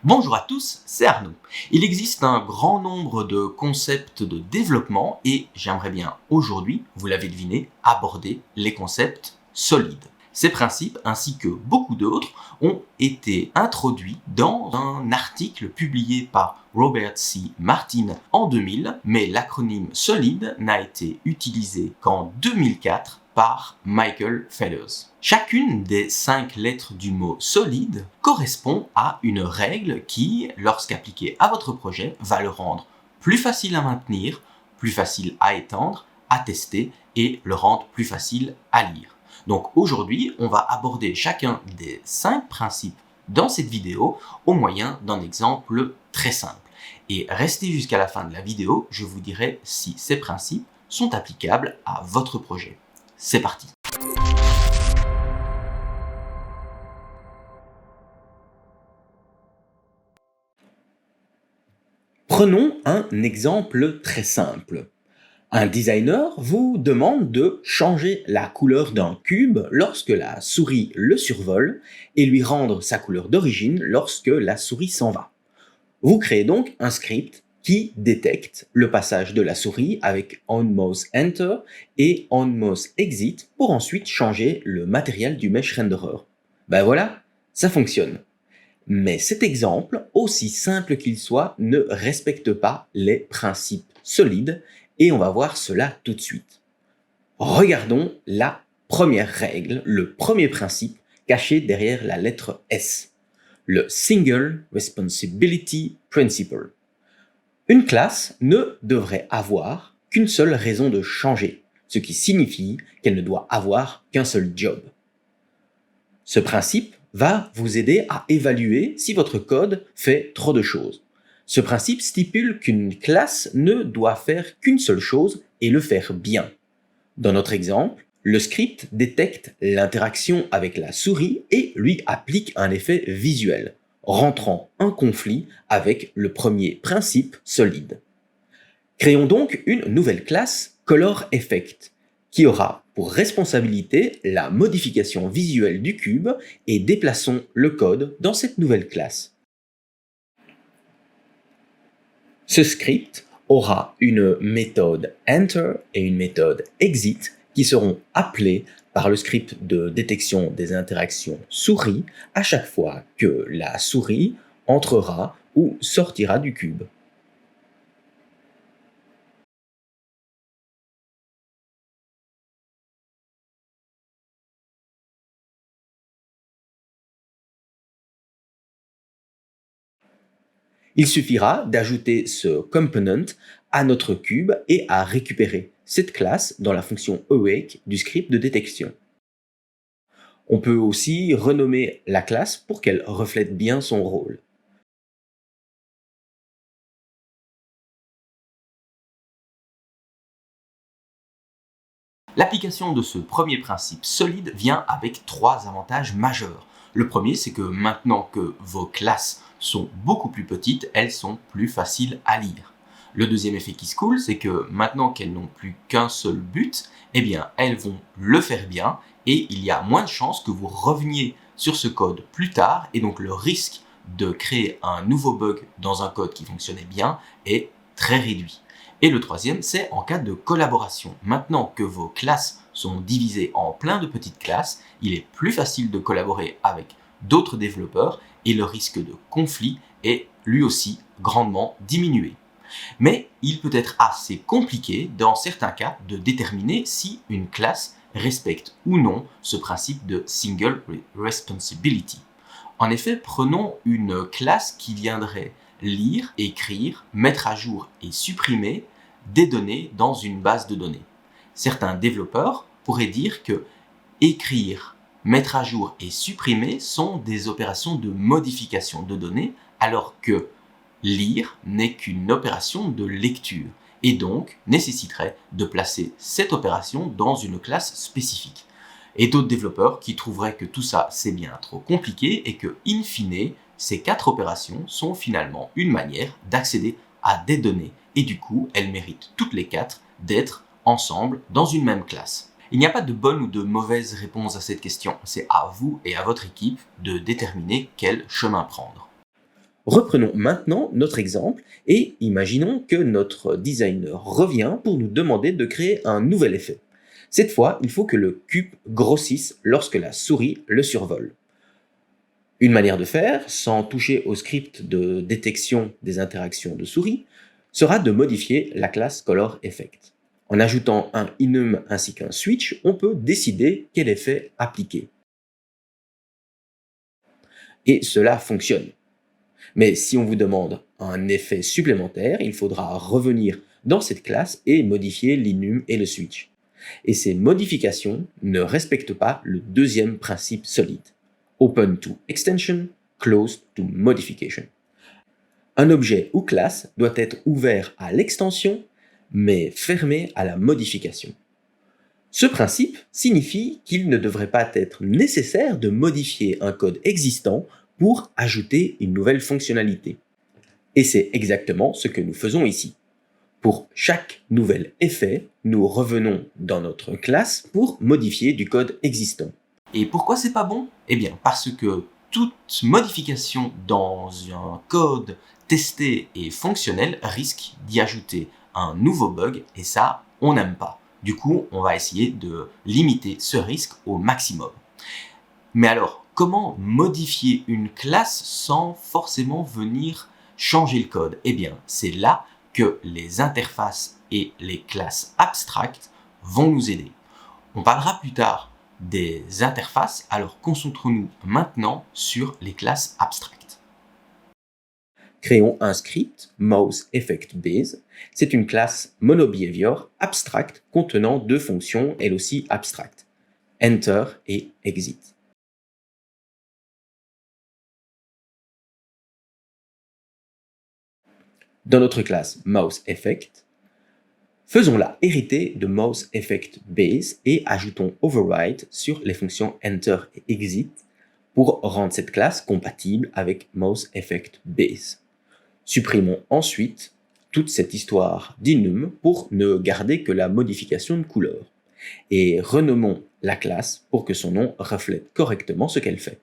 Bonjour à tous, c'est Arnaud. Il existe un grand nombre de concepts de développement et j'aimerais bien aujourd'hui, vous l'avez deviné, aborder les concepts solides. Ces principes, ainsi que beaucoup d'autres, ont été introduits dans un article publié par Robert C. Martin en 2000, mais l'acronyme SOLID n'a été utilisé qu'en 2004 par Michael Feathers. Chacune des 5 lettres du mot solide correspond à une règle qui, lorsqu'appliquée à votre projet, va le rendre plus facile à maintenir, plus facile à étendre, à tester et le rendre plus facile à lire. Donc aujourd'hui, on va aborder chacun des 5 principes dans cette vidéo au moyen d'un exemple très simple. Et restez jusqu'à la fin de la vidéo, je vous dirai si ces principes sont applicables à votre projet. C'est parti! Prenons un exemple très simple. Un designer vous demande de changer la couleur d'un cube lorsque la souris le survole et lui rendre sa couleur d'origine lorsque la souris s'en va. Vous créez donc un script qui détecte le passage de la souris avec onMouseEnter et onMouseExit pour ensuite changer le matériel du Mesh Renderer. Ben voilà, ça fonctionne. Mais cet exemple, aussi simple qu'il soit, ne respecte pas les principes solides et on va voir cela tout de suite. Regardons la première règle, le premier principe caché derrière la lettre S. Le Single Responsibility Principle. Une classe ne devrait avoir qu'une seule raison de changer, ce qui signifie qu'elle ne doit avoir qu'un seul job. Ce principe va vous aider à évaluer si votre code fait trop de choses. Ce principe stipule qu'une classe ne doit faire qu'une seule chose et le faire bien. Dans notre exemple, le script détecte l'interaction avec la souris et lui applique un effet visuel, rentrant en conflit avec le premier principe solide. Créons donc une nouvelle classe ColorEffect qui aura pour responsabilité la modification visuelle du cube et déplaçons le code dans cette nouvelle classe. Ce script aura une méthode enter et une méthode exit qui seront appelées par le script de détection des interactions souris à chaque fois que la souris entrera ou sortira du cube. Il suffira d'ajouter ce component à notre cube et à récupérer cette classe dans la fonction awake du script de détection. On peut aussi renommer la classe pour qu'elle reflète bien son rôle. L'application de ce premier principe solide vient avec 3 avantages majeurs. Le premier, c'est que maintenant que vos classes sont beaucoup plus petites, elles sont plus faciles à lire. Le deuxième effet qui se coule, c'est que maintenant qu'elles n'ont plus qu'un seul but, eh bien, elles vont le faire bien et il y a moins de chances que vous reveniez sur ce code plus tard et donc le risque de créer un nouveau bug dans un code qui fonctionnait bien est très réduit. Et le troisième, c'est en cas de collaboration. Maintenant que vos classes sont divisées en plein de petites classes, il est plus facile de collaborer avec d'autres développeurs et le risque de conflit est lui aussi grandement diminué. Mais il peut être assez compliqué dans certains cas de déterminer si une classe respecte ou non ce principe de Single Responsibility. En effet, prenons une classe qui viendrait lire, écrire, mettre à jour et supprimer des données dans une base de données. Certains développeurs pourraient dire que écrire, mettre à jour et supprimer sont des opérations de modification de données, alors que lire n'est qu'une opération de lecture et donc nécessiterait de placer cette opération dans une classe spécifique. Et d'autres développeurs qui trouveraient que tout ça c'est bien trop compliqué et que, in fine, ces 4 opérations sont finalement une manière d'accéder à des données et du coup elles méritent toutes les 4 d'être ensemble dans une même classe. Il n'y a pas de bonne ou de mauvaise réponse à cette question, c'est à vous et à votre équipe de déterminer quel chemin prendre. Reprenons maintenant notre exemple et imaginons que notre designer revient pour nous demander de créer un nouvel effet. Cette fois, il faut que le cube grossisse lorsque la souris le survole. Une manière de faire, sans toucher au script de détection des interactions de souris, sera de modifier la classe ColorEffect. En ajoutant un enum ainsi qu'un switch, on peut décider quel effet appliquer. Et cela fonctionne. Mais si on vous demande un effet supplémentaire, il faudra revenir dans cette classe et modifier l'enum et le switch. Et ces modifications ne respectent pas le deuxième principe solide. Open to extension, closed to modification. Un objet ou classe doit être ouvert à l'extension, mais fermé à la modification. Ce principe signifie qu'il ne devrait pas être nécessaire de modifier un code existant pour ajouter une nouvelle fonctionnalité. Et c'est exactement ce que nous faisons ici. Pour chaque nouvel effet, nous revenons dans notre classe pour modifier du code existant. Et pourquoi c'est pas bon? Eh bien, parce que toute modification dans un code testé et fonctionnel risque d'y ajouter un nouveau bug, et ça, on n'aime pas. Du coup, on va essayer de limiter ce risque au maximum. Mais alors, comment modifier une classe sans forcément venir changer le code? Eh bien, c'est là que les interfaces et les classes abstractes vont nous aider. On parlera plus tard des interfaces, alors concentrons-nous maintenant sur les classes abstractes. Créons un script MouseEffectBase. C'est une classe monobehavior abstracte contenant deux fonctions, elles aussi abstractes, Enter et Exit. Dans notre classe MouseEffect, faisons-la hériter de MouseEffectBase et ajoutons override sur les fonctions Enter et Exit pour rendre cette classe compatible avec MouseEffectBase. Supprimons ensuite toute cette histoire d'enum pour ne garder que la modification de couleur et renommons la classe pour que son nom reflète correctement ce qu'elle fait.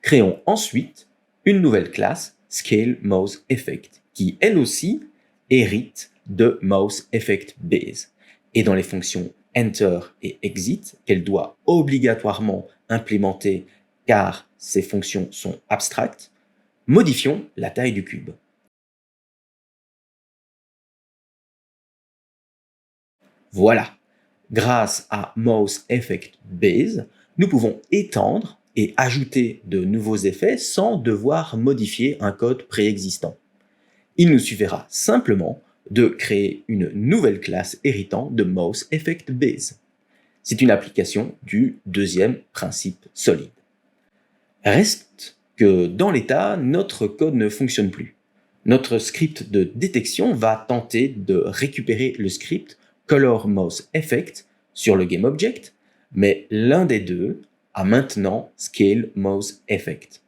Créons ensuite une nouvelle classe ScaleMouseEffect qui elle aussi hérite de MouseEffectBase et dans les fonctions Enter et Exit qu'elle doit obligatoirement implémenter car ces fonctions sont abstractes, modifions la taille du cube. Voilà, grâce à MouseEffectBase, nous pouvons étendre et ajouter de nouveaux effets sans devoir modifier un code préexistant. Il nous suffira simplement de créer une nouvelle classe héritant de MouseEffectBase. C'est une application du deuxième principe solide. Reste que dans l'état, notre code ne fonctionne plus. Notre script de détection va tenter de récupérer le script ColorMouseEffect sur le GameObject, mais l'un des deux a maintenant ScaleMouseEffect.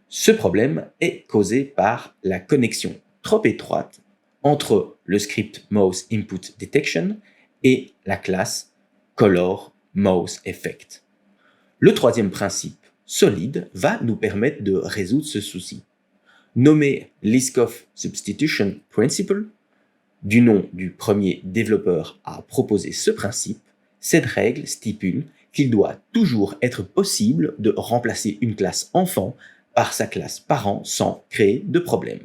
Ce problème est causé par la connexion trop étroite entre le script MouseInputDetection et la classe ColorMouseEffect. Le troisième principe solide va nous permettre de résoudre ce souci. Nommé Liskov Substitution Principle, du nom du premier développeur à proposer ce principe, cette règle stipule qu'il doit toujours être possible de remplacer une classe enfant par sa classe parent sans créer de problème.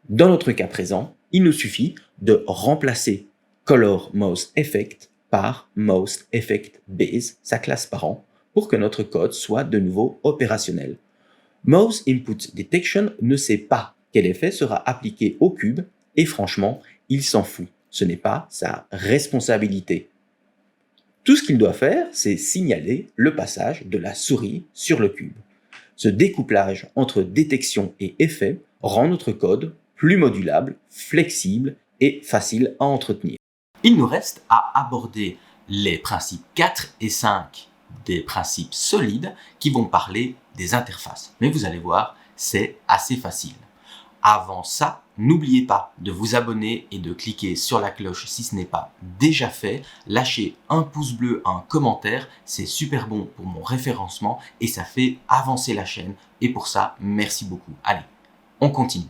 Dans notre cas présent, il nous suffit de remplacer ColorMouseEffect par MouseEffectBase, sa classe parent, pour que notre code soit de nouveau opérationnel. MouseInputDetection ne sait pas quel effet sera appliqué au cube et franchement, il s'en fout. Ce n'est pas sa responsabilité. Tout ce qu'il doit faire, c'est signaler le passage de la souris sur le cube. Ce découplage entre détection et effet rend notre code plus modulable, flexible et facile à entretenir. Il nous reste à aborder les principes 4 et 5 des principes solides qui vont parler des interfaces. Mais vous allez voir, c'est assez facile. Avant ça, n'oubliez pas de vous abonner et de cliquer sur la cloche si ce n'est pas déjà fait. Lâchez un pouce bleu, un commentaire, c'est super bon pour mon référencement et ça fait avancer la chaîne. Et pour ça, merci beaucoup. Allez, on continue.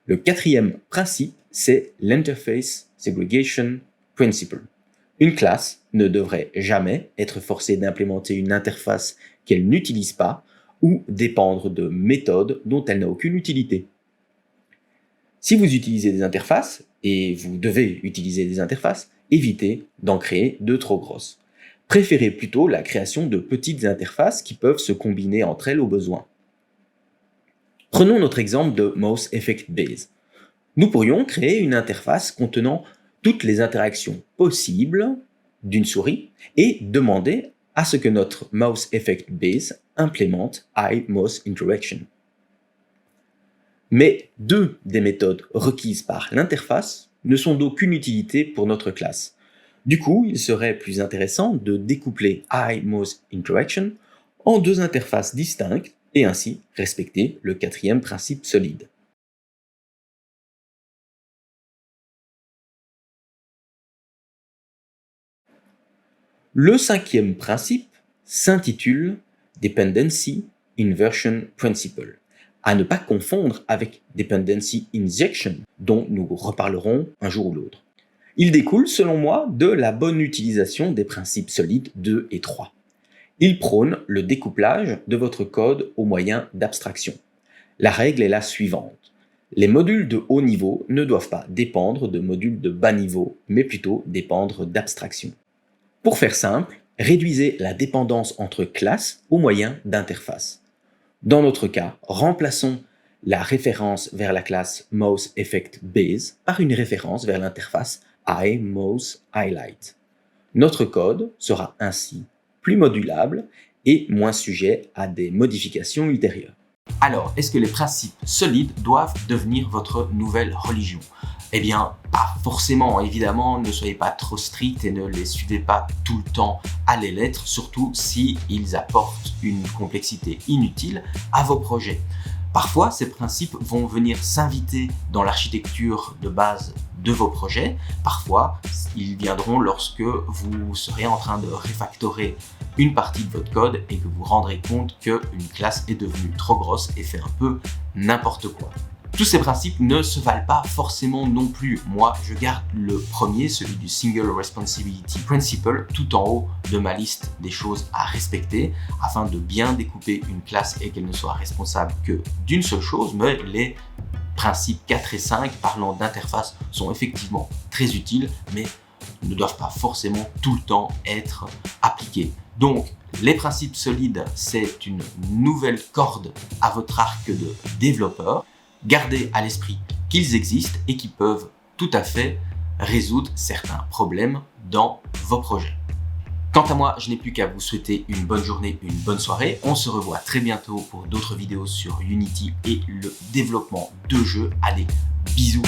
Le quatrième principe, c'est l'Interface Segregation Principle. Une classe ne devrait jamais être forcée d'implémenter une interface qu'elle n'utilise pas ou dépendre de méthodes dont elle n'a aucune utilité. Si vous utilisez des interfaces, et vous devez utiliser des interfaces, évitez d'en créer de trop grosses. Préférez plutôt la création de petites interfaces qui peuvent se combiner entre elles au besoin. Prenons notre exemple de Mouse Effect Base. Nous pourrions créer une interface contenant toutes les interactions possibles d'une souris et demander à ce que notre Mouse Effect Base implémente iMouseInteraction. Mais deux des méthodes requises par l'interface ne sont d'aucune utilité pour notre classe. Du coup, il serait plus intéressant de découpler iMouseInteraction en deux interfaces distinctes et ainsi respecter le quatrième principe solide. Le cinquième principe s'intitule Dependency Inversion Principle, à ne pas confondre avec Dependency Injection, dont nous reparlerons un jour ou l'autre. Il découle, selon moi, de la bonne utilisation des principes solides 2 et 3. Il prône le découplage de votre code au moyen d'abstraction. La règle est la suivante. Les modules de haut niveau ne doivent pas dépendre de modules de bas niveau, mais plutôt dépendre d'abstraction. Pour faire simple, réduisez la dépendance entre classes au moyen d'interfaces. Dans notre cas, remplaçons la référence vers la classe MouseEffectBase par une référence vers l'interface iMouseHighlight. Notre code sera ainsi plus modulable et moins sujet à des modifications ultérieures. Alors, est-ce que les principes solides doivent devenir votre nouvelle religion? Eh bien, pas forcément, évidemment, ne soyez pas trop strict et ne les suivez pas tout le temps à les lettres, surtout si ils apportent une complexité inutile à vos projets. Parfois, ces principes vont venir s'inviter dans l'architecture de base de vos projets. Parfois, ils viendront lorsque vous serez en train de refactorer une partie de votre code et que vous vous rendrez compte qu'une classe est devenue trop grosse et fait un peu n'importe quoi. Tous ces principes ne se valent pas forcément non plus. Moi, je garde le premier, celui du Single Responsibility Principle, tout en haut de ma liste des choses à respecter afin de bien découper une classe et qu'elle ne soit responsable que d'une seule chose. Mais les principes 4 et 5 parlant d'interface sont effectivement très utiles, mais ne doivent pas forcément tout le temps être appliqués. Donc, les principes solides, c'est une nouvelle corde à votre arc de développeur. Gardez à l'esprit qu'ils existent et qu'ils peuvent tout à fait résoudre certains problèmes dans vos projets. Quant à moi, je n'ai plus qu'à vous souhaiter une bonne journée, une bonne soirée. On se revoit très bientôt pour d'autres vidéos sur Unity et le développement de jeux. Allez, bisous!